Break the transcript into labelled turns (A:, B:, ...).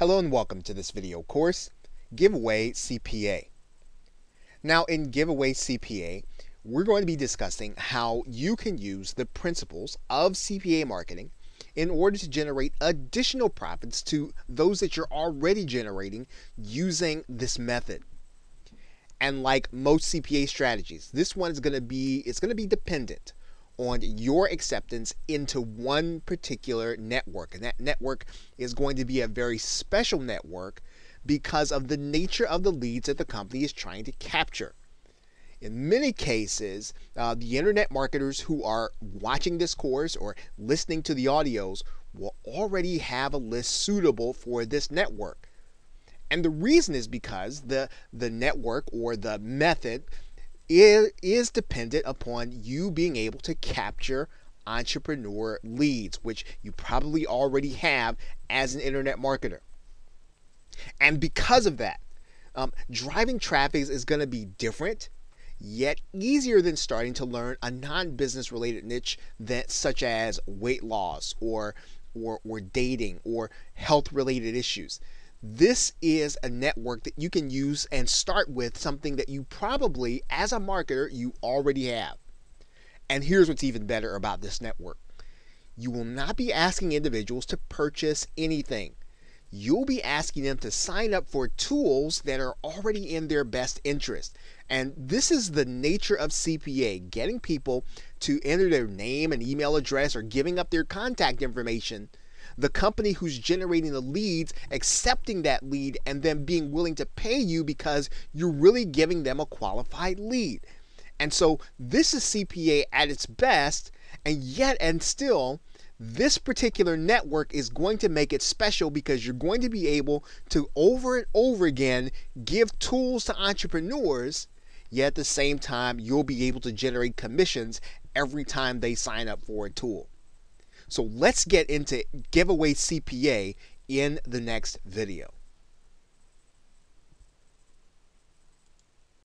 A: Hello and welcome to this video course, Giveaway CPA. Now in Giveaway CPA, we're going to be discussing how you can use the principles of CPA marketing in order to generate additional profits to those that you're already generating using this method. And like most CPA strategies, this one is going to be dependent on your acceptance into one particular network. And that network is going to be a very special network because of the nature of the leads that the company is trying to capture. In many cases, the internet marketers who are watching this course or listening to the audios will already have a list suitable for this network. And the reason is because the network or the method is dependent upon you being able to capture entrepreneur leads, which you probably already have as an internet marketer. And because of that, driving traffic is going to be different, yet easier than starting to learn a non-business related niche such as weight loss or dating or health related issues. This is a network that you can use and start with something that you probably, as a marketer, you already have. And here's what's even better about this network. You will not be asking individuals to purchase anything. You'll be asking them to sign up for tools that are already in their best interest. And this is the nature of CPA, getting people to enter their name and email address or giving up their contact information. The company who's generating the leads accepting that lead and then being willing to pay you because you're really giving them a qualified lead. And so this is CPA at its best, and yet and still this particular network is going to make it special because you're going to be able to over and over again give tools to entrepreneurs, yet at the same time you'll be able to generate commissions every time they sign up for a tool. So let's get into Giveaway CPA in the next video.